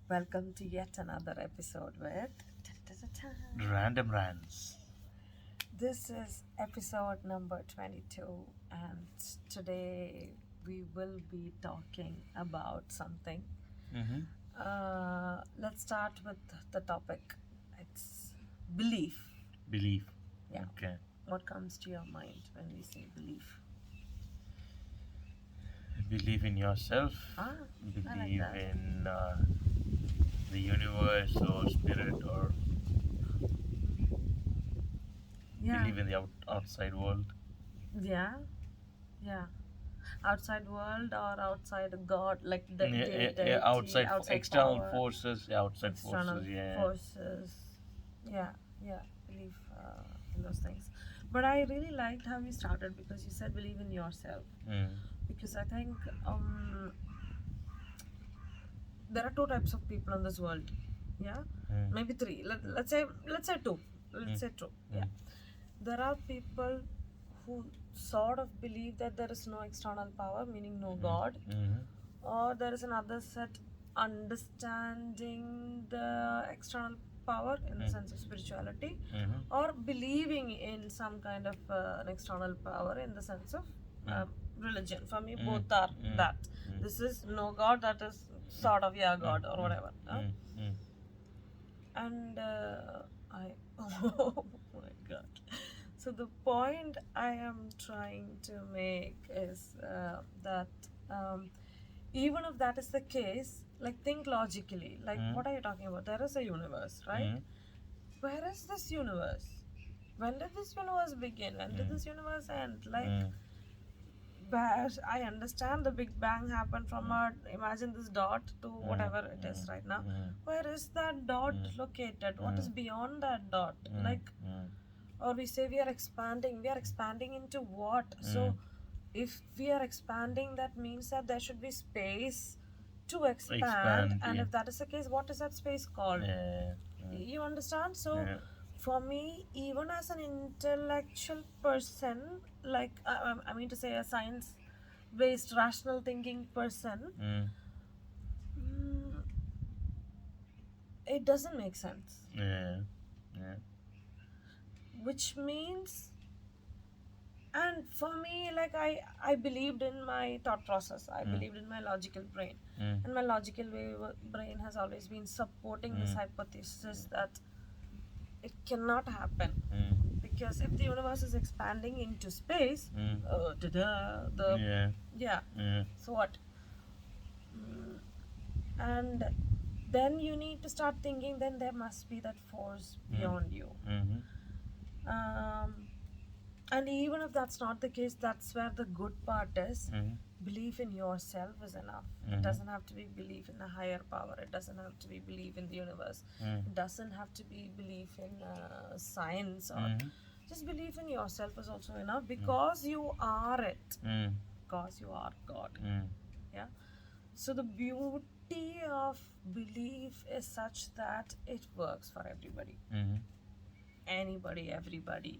Welcome to yet another episode with Random Rants. This is episode number 22, and today we will be talking about something. Let's start with the topic. It's belief. Belief. Yeah. Okay. What comes to your mind when we say belief? Believe in yourself. I like Believe that. in the universe or spirit, or Yeah. believe in the outside world. Yeah. Outside world or outside God, like the deity, outside external power, forces. Outside external forces. Yeah. forces. Yeah, believe in those things. But I really liked how you started because you said believe in yourself. Because I think there are two types of people in this world. Yeah, maybe three. Let's say two. Let's say two. Yeah, there are people who sort of believe that there is no external power, meaning no God, or there is another set understanding the external power in the sense of spirituality, or believing in some kind of an external power in the sense of religion. For me, both are that. This is no God, that is sort of God or whatever. And I oh my god. So the point I am trying to make is that even if that is the case, like think logically, like what are you talking about? There is a universe, right? Where is this universe? When did this universe begin? When did this universe end? Like I understand the Big Bang happened from imagine this dot to whatever it is right now. Where is that dot located? What is beyond that dot? Like, or we say we are expanding. We are expanding into what? So, if we are expanding, that means that there should be space to expand. And if that is the case, what is that space called? You understand? So, for me, even as an intellectual person, like I mean to say a science-based, rational thinking person, it doesn't make sense. Which means, and for me, like I believed in my thought process. I believed in my logical brain, and my logical brain has always been supporting this hypothesis that it cannot happen. Because if the universe is expanding into space, so what? And then you need to start thinking, then there must be that force beyond you. And even if that's not the case, that's where the good part is. Belief in yourself is enough. It doesn't have to be belief in a higher power. It doesn't have to be belief in the universe. It doesn't have to be belief in science, or just belief in yourself is also enough, because you are it. Because you are God. Yeah. So the beauty of belief is such that it works for everybody. Anybody, everybody.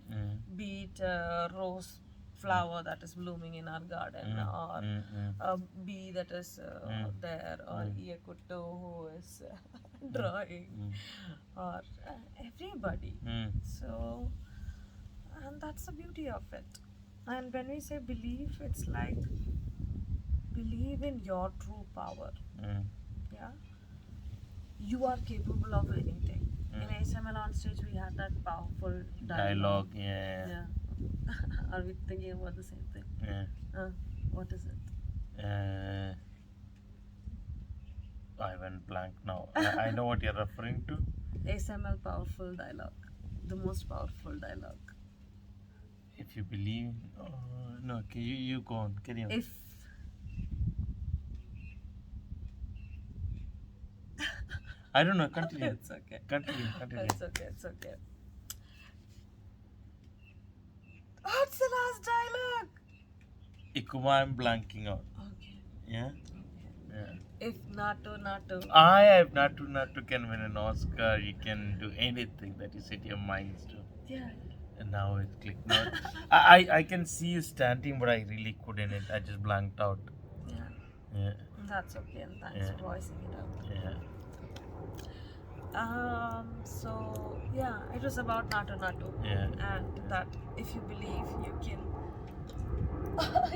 Be it a rose flower that is blooming in our garden, or a bee that is there, or Iyakuto who is drawing, or everybody. So, and that's the beauty of it. And when we say belief, it's like believe in your true power. Yeah, you are capable of anything. In ASML on stage, we had that powerful dialogue. Yeah. Are we thinking about the same thing? What is it? I went blank now. I know what you're referring to. ASML powerful dialogue. The most powerful dialogue. If you believe... no, okay, you go on. Carry on. If... I don't know. Continue. It's okay. Continue. It's okay. What's the last dialogue? Ikuma, I'm blanking out. Okay. Yeah? If Nattu. I have Nattu can win an Oscar. You can do anything that you set your minds to. Yeah. And now it clicked. Now I can see you standing, but I really couldn't. I just blanked out. Yeah. Yeah. That's okay, and thanks for voicing it out. Yeah. So yeah, it was about Nattu Nattu, Yeah. and that if you believe, you can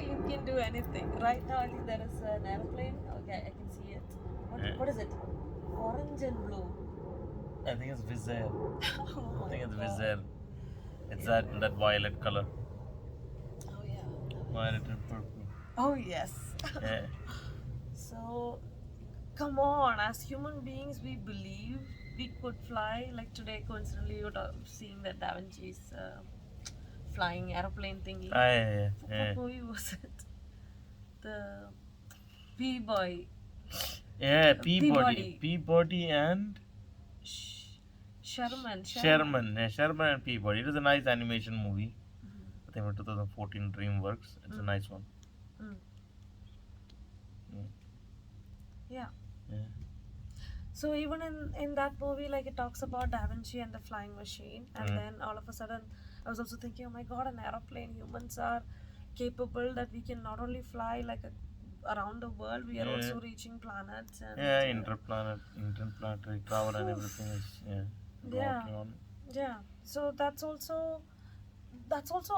you can do anything. Right now, I think there is an airplane. Okay, I can see it. Yeah. What is it? Orange and blue. I think it's Vizel. Oh I think it's my God. Vizel. It's Yeah. that violet color. Oh yeah. Violet and purple. Oh yes. Yeah. So come on, as human beings, we believe we could fly. Like today, coincidentally, you were seeing that Da Vinci's flying airplane thingy. Ah, yeah, yeah. What movie was it? The P-Boy. Yeah, Peabody. Peabody and Sh- Sherman. Sherman. Yeah, Sherman and Peabody. It was a nice animation movie. I think from 2014 DreamWorks. It's a nice one. Mm. Mm. Yeah. Yeah. So even in that movie, like it talks about Da Vinci and the flying machine, and then all of a sudden, I was also thinking, oh my God, an aeroplane. Humans are capable that we can not only fly like around the world, we are also reaching planets and Yeah, interplanetary travel and everything is working on. Yeah. So that's also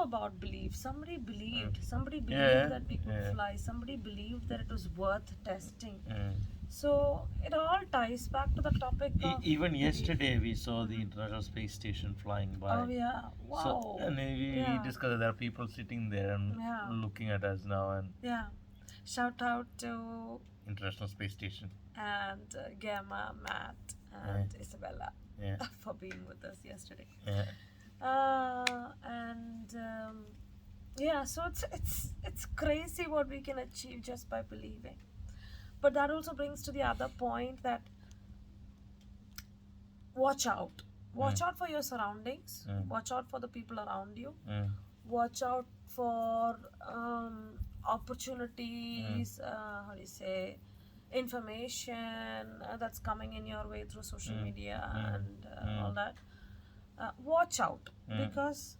about belief. Somebody believed that we could fly. Somebody believed that it was worth testing. So it all ties back to the topic of Even yesterday we saw the International Space Station flying by. oh yeah, wow. So and we discussed that there are people sitting there and looking at us now, and Yeah. Shout out to International Space Station and Gemma, Matt, and Isabella for being with us yesterday. And yeah, so it's crazy what we can achieve just by believing. But that also brings to the other point that watch out for your surroundings, watch out for the people around you, watch out for opportunities, how do you say, information that's coming in your way through social media and all that. Watch out, because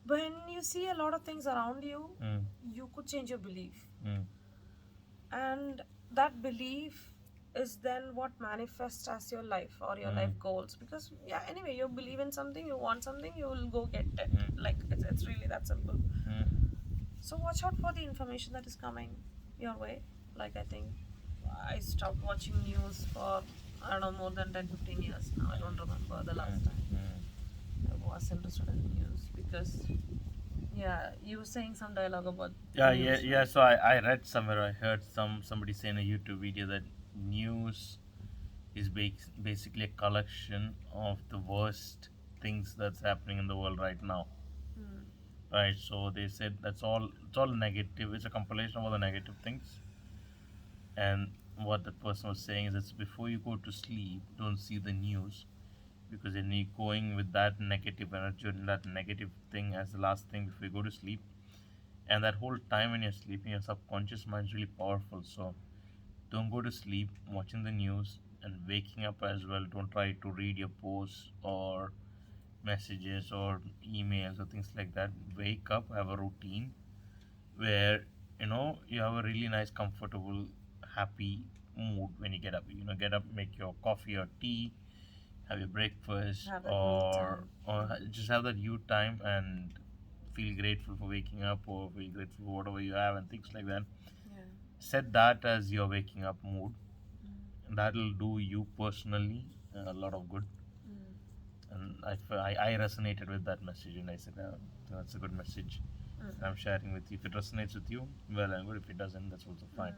when you see a lot of things around you, you could change your belief, and that belief is then what manifests as your life or your life goals. Because anyway, you believe in something, you want something, you will go get it. Like it's really that simple. So watch out for the information that is coming your way. Like I think I stopped watching news for I don't know, more than 10-15 years now. I don't remember the last time I was interested in news, because you were saying some dialogue about news, So I read somewhere, I heard somebody say in a YouTube video that news is basically a collection of the worst things that's happening in the world right now. Right, so they said it's all negative. It's a compilation of all the negative things. And what that person was saying is, it's before you go to sleep, don't see the news, because then you're going with that negative energy and that negative thing as the last thing before you go to sleep. And that whole time when you're sleeping, your subconscious mind is really powerful. So don't go to sleep watching the news, and waking up as well, don't try to read your posts or messages or emails or things like that. Wake up, have a routine where you have a really nice, comfortable, happy mood when you get up. Get up, make your coffee or tea, have your breakfast, have that me or just have that you time, and feel grateful for waking up, or feel grateful for whatever you have and things like that. Set that as your waking up mood, and that'll do you personally a lot of good. And I resonated with that message, and I said, that's a good message. I'm sharing with you. If it resonates with you, well and good. If it doesn't, that's also fine.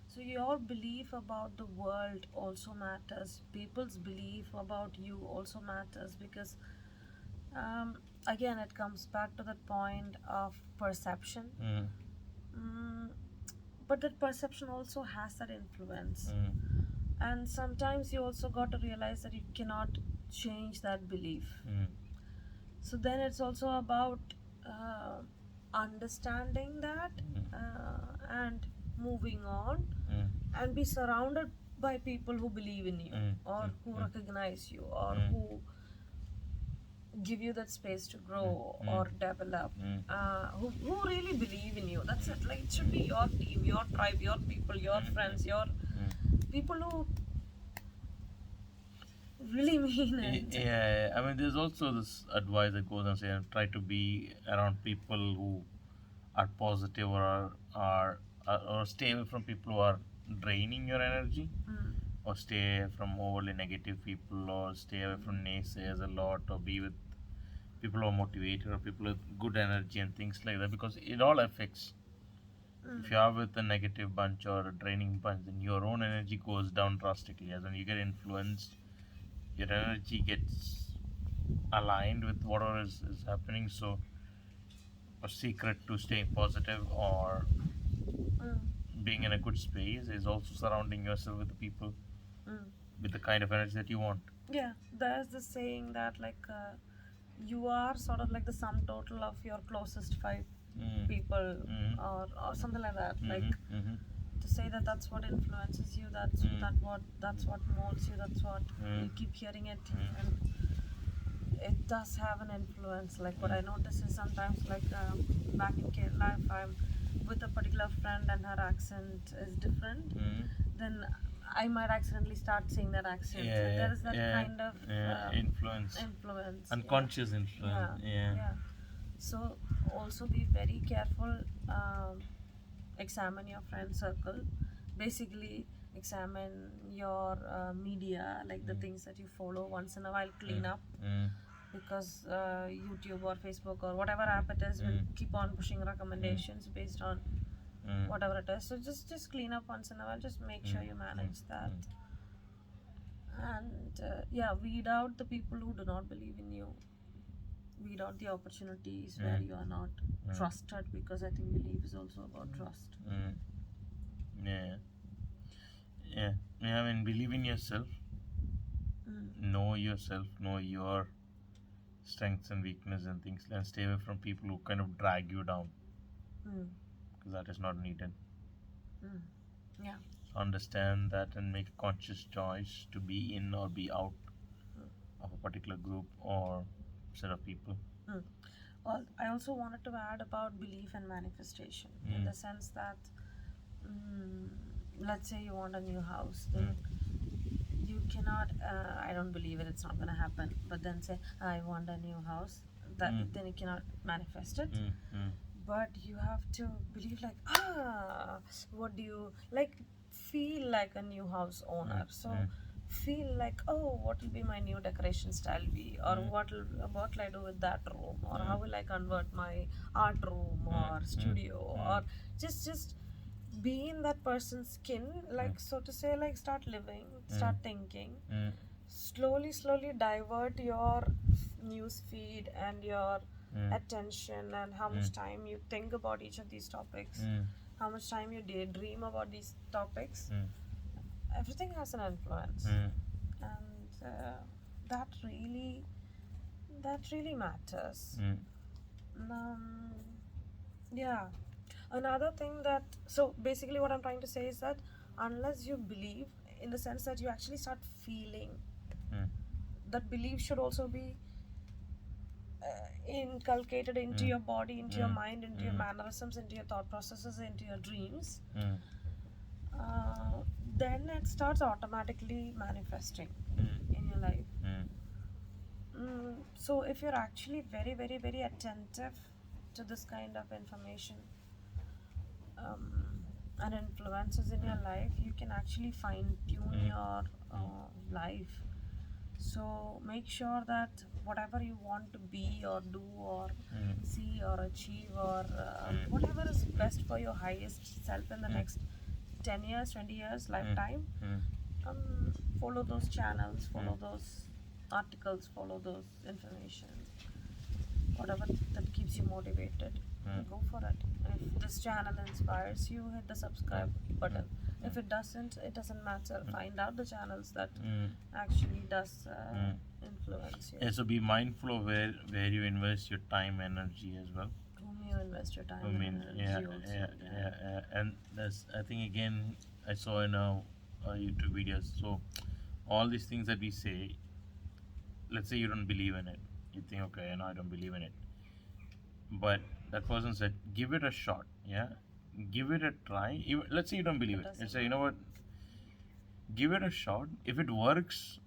So your belief about the world also matters. People's belief about you also matters, because again, it comes back to that point of perception. But that perception also has that influence. And sometimes you also got to realize that you cannot change that belief. So then it's also about understanding that and moving on, and be surrounded by people who believe in you, or who recognize you, or who give you that space to grow Mm. or develop, Mm. who really believe in you. That's it. Like, it should be your team, your tribe, your people, your friends, your people who really mean it. Yeah, I mean, there's also this advice that goes on saying try to be around people who are positive or stay away from people who are draining your energy, Mm, or stay from overly negative people, or stay away from naysayers a lot, or be with people who are motivated or people with good energy and things like that, because it all affects. If you are with a negative bunch or a draining bunch, then your own energy goes down drastically. As when you get influenced, your energy gets aligned with whatever is happening. So a secret to staying positive or mm, being in a good space is also surrounding yourself with the people mm. with the kind of energy that you want. Yeah, there's this saying that, like, you are sort of like the sum total of your closest five Mm. people, Mm. or something like that. Like, Mm-hmm. Mm-hmm. to say that that's what influences you, that's what molds you, that's what you keep hearing it, and it does have an influence. Like, what I notice is sometimes, like, back in Kerala, if I'm with a particular friend and her accent is different, then I might accidentally start saying that accent. Like, there is that kind of Influence, influence. unconscious influence. Yeah. So also be very careful. Examine your friend circle. Basically, examine your media, like the things that you follow. Once in a while, clean up, because YouTube or Facebook or whatever app it is will keep on pushing recommendations based on whatever it is. So just clean up once in a while. Just make sure you manage that, and yeah, weed out the people who do not believe in you. Weed out the opportunities where you are not trusted, because I think belief is also about trust. Yeah, yeah. I mean, believe in yourself, know yourself, know your strengths and weaknesses and things, and stay away from people who kind of drag you down, Mm. because that is not needed. Yeah. Understand that and make a conscious choice to be in or be out of a particular group or set of people. Well, I also wanted to add about belief and manifestation, in the sense that, mm, let's say you want a new house, then you cannot, I don't believe it, it's not going to happen, but then say, I want a new house, that then you cannot manifest it. But you have to believe, like, what do you like, feel like a new house owner. So feel like, oh, what will be my new decoration style be, or what will I do with that room, or how will I convert my art room or studio, or just be in that person's skin, like, so to say, like, start living, start thinking, slowly divert your news feed and your attention, and how much time you think about each of these topics, how much time you daydream about these topics. Everything has an influence, and that really matters. um, yeah. Another thing that, so basically what I'm trying to say is that unless you believe, in the sense that you actually start feeling, that belief should also be inculcated into your body, into your mind, into your mannerisms, into your thought processes, into your dreams. Then it starts automatically manifesting in your life. So if you're actually very, very, very attentive to this kind of information, and influences in your life, you can actually fine tune your life. So make sure that whatever you want to be or do or see or achieve, or whatever is best for your highest self in the next 10 years, 20 years, lifetime, follow those channels, follow those articles, follow those information, whatever that keeps you motivated. Go for it. If this channel inspires you, hit the subscribe button. If it doesn't, it doesn't matter. Find out the channels that actually does influence you. Yeah, so be mindful of where you invest your time, energy as well. Whom you invest your time I mean, and energy also. and that's, I think, again, I saw in a YouTube videos. So all these things that we say, let's say you don't believe in it, You think, okay, no, I don't believe in it. But that person said, give it a shot. Yeah, give it a try. Even, let's say you don't believe it. doesn't Let's say, you know what, give it a shot. If it works,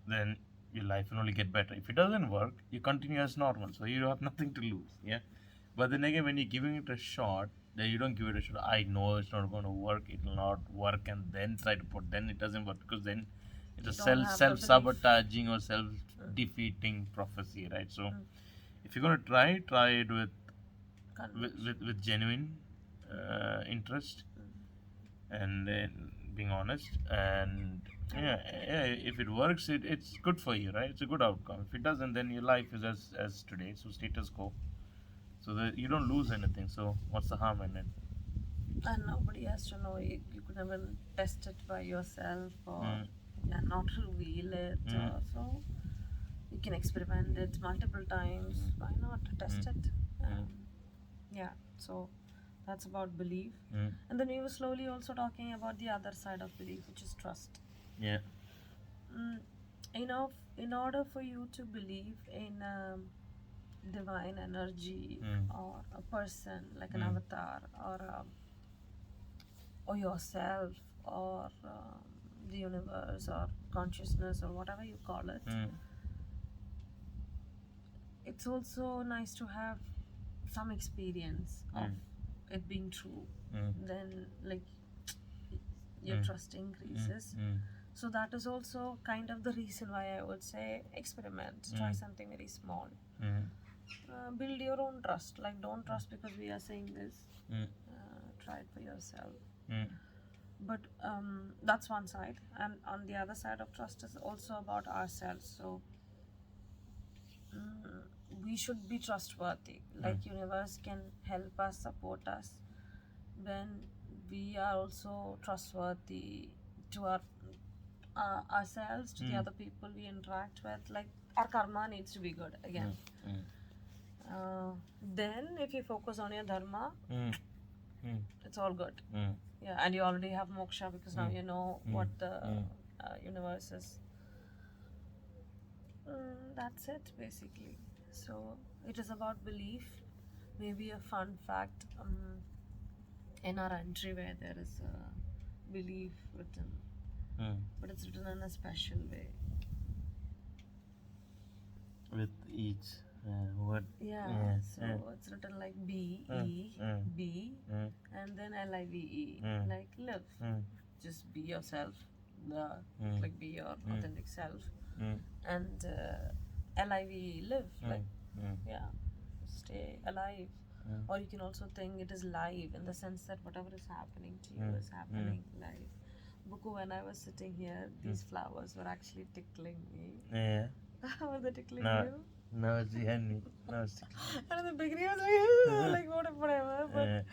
then your life will only get better. If it doesn't work, you continue as normal. So you have nothing to lose. Yeah. But then again, when you're giving it a shot, then you don't give it a shot. I know it's not going to work. It will not work, and then try to put. Then it doesn't work because then it's You a don't have the self belief. sabotaging or self defeating prophecy, right? So if you're gonna try it with with genuine interest and then being honest, and yeah, if it works, it's good for you, right? It's a good outcome. If it doesn't, then your life is as today, so status quo, so that you don't lose anything. So what's the harm in it? And nobody has to know. You could never test it by yourself or not reveal it. So you can experiment it multiple times. Why not test it? Yeah, so that's about belief. And then we were slowly also talking about the other side of belief, which is trust. Yeah. In order for you to believe in divine energy or a person like an avatar or yourself or the universe or consciousness or whatever you call it, it's also nice to have some experience of it being true. Then like your trust increases. So that is also kind of the reason why I would say experiment, try something very small. Build your own trust. Like, don't trust because we are saying this. Try it for yourself. But that's one side, and on the other side of trust is also about ourselves. So we should be trustworthy. Like universe can help us, support us when we are also trustworthy to ourselves, to the other people we interact with. Like our karma needs to be good again. Then if you focus on your dharma, it's all good. Yeah, and you already have moksha because now you know what the universe is. That's it basically. So it is about belief. Maybe a fun fact, in our entryway there is a belief written, but it's written in a special way. With each word. So it's written like B E B and then LIVE, like live. Just be yourself, like be your authentic self, and LIVE, live, like stay alive. Or you can also think it is live in the sense that whatever is happening to you is happening live. Buku, when I was sitting here, these flowers were actually tickling me. Yeah. Were they tickling No. you? No, it's Henry. No, it's And in the beginning I was like, whatever. But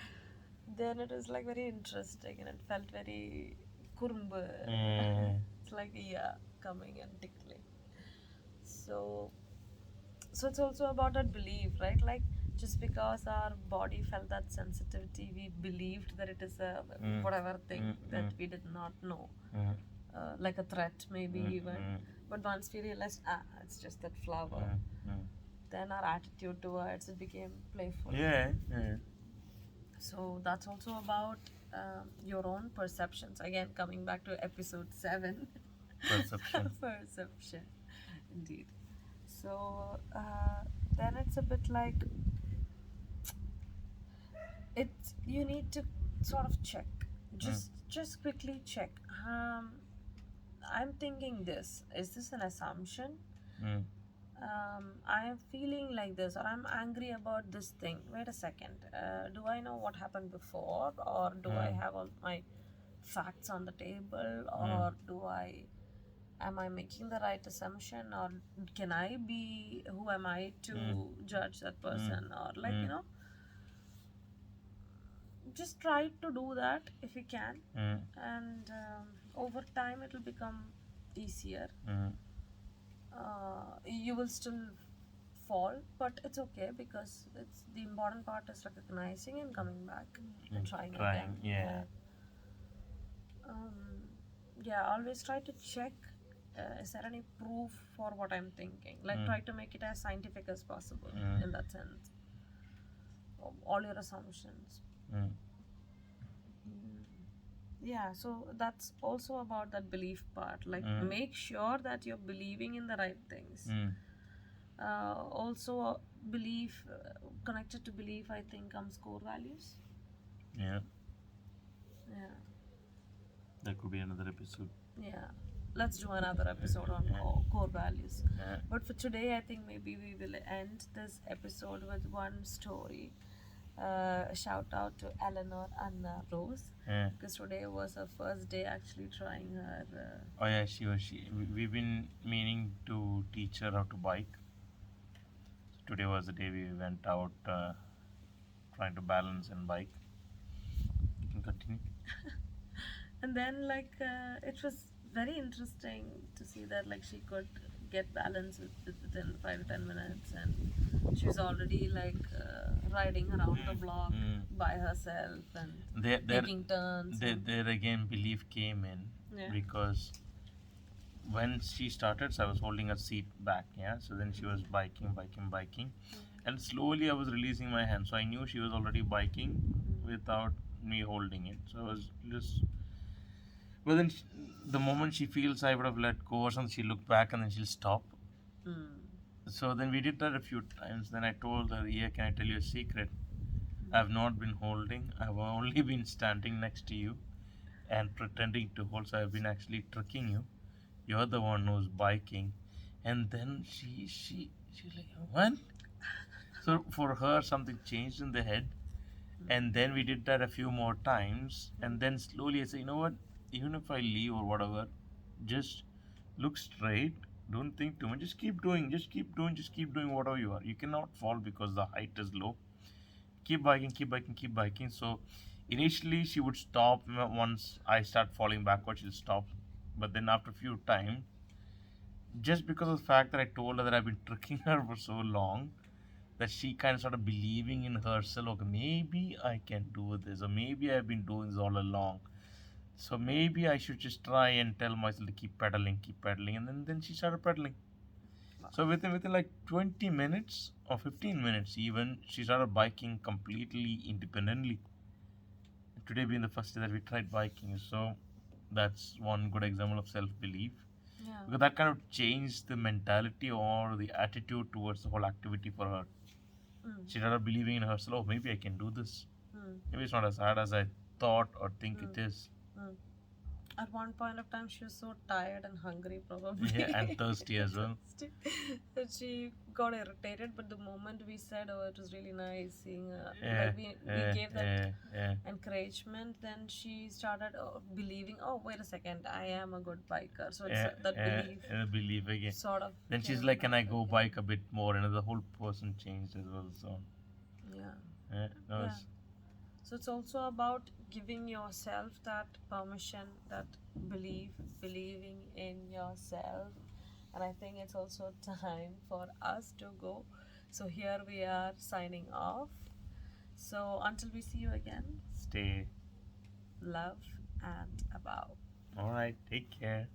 then it was like very interesting and it felt very kurumbu. It's like coming and tickling. So it's also about that belief, right? Like just because our body felt that sensitivity, we believed that it is a whatever thing that we did not know, like a threat maybe even. But once we realized, it's just that flower, then our attitude towards it became playful. So that's also about your own perceptions. Again, coming back to episode 7. Perception. Perception, indeed. So then it's a bit like you need to sort of check, just quickly check. I'm thinking this. Is this an assumption? I am feeling like this, or I'm angry about this thing. Wait a second. Do I know what happened before, or do I have all my facts on the table, or am I making the right assumption, or can I be, who am I to judge that person, or like, just try to do that if you can, and over time it will become easier. You will still fall, but it's okay because it's the important part is recognizing and coming back and trying again. Always try to check is there any proof for what I'm thinking? Like, try to make it as scientific as possible in that sense. All your assumptions. Yeah, so that's also about that belief part. Like, make sure that you're believing in the right things. Also, belief, connected to belief, I think, comes core values. Yeah, Yeah. that could be another episode. Yeah, let's do another episode on core values. But for today, I think maybe we will end this episode with one story. Shout out to Eleanor Anna Rose, because today was her first day actually trying her. Oh yeah, we've been meaning to teach her how to bike. Today was the day we went out trying to balance and bike. You can continue. And then it was very interesting to see that she could get balance within 5 to 10 minutes, and she was already riding around the block by herself and taking turns. There again, belief came in because when she started, so I was holding her seat back, so then she was biking, and slowly I was releasing my hand, so I knew she was already biking without me holding it, so I was just. But then the moment she feels I would have let go or something, she'll look back and then she'll stop. So then we did that a few times. Then I told her, "Yeah, can I tell you a secret? I've not been holding. I've only been standing next to you and pretending to hold. So I've been actually tricking you. You're the one who's biking." And then she's like, "What?" So for her, something changed in the head. And then we did that a few more times. And then slowly I said, "You know what? Even if I leave or whatever, just look straight. Don't think too much. Just keep doing. Just keep doing whatever you are. You cannot fall because the height is low. Keep biking. So initially she would stop once I start falling backwards. She'll stop. But then after a few times, just because of the fact that I told her that I've been tricking her for so long, that she kind of started believing in herself. Okay, maybe I can do this, or maybe I've been doing this all along. So maybe I should just try and tell myself to keep pedaling, and then she started pedaling. So within like 20 minutes or 15 minutes even, she started biking completely independently. Today being the first day that we tried biking, so that's one good example of self-belief. Yeah. Because that kind of changed the mentality or the attitude towards the whole activity for her. She started believing in herself. Oh, maybe I can do this. Maybe it's not as hard as I thought or think it is. At one point of time, she was so tired and hungry, probably. Yeah, and thirsty as well. That she got irritated. But the moment we said, "Oh, it was really nice seeing her," we gave that encouragement, then she started believing. Oh, wait a second, I am a good biker. So it's that belief again. Sort of. Then she's like, "Can I go bike a bit more?" And the whole person changed as well. So yeah. So it's also about giving yourself that permission, that believing in yourself. And I think it's also time for us to go. So here we are signing off. So until we see you again, stay love and above. All right, take care.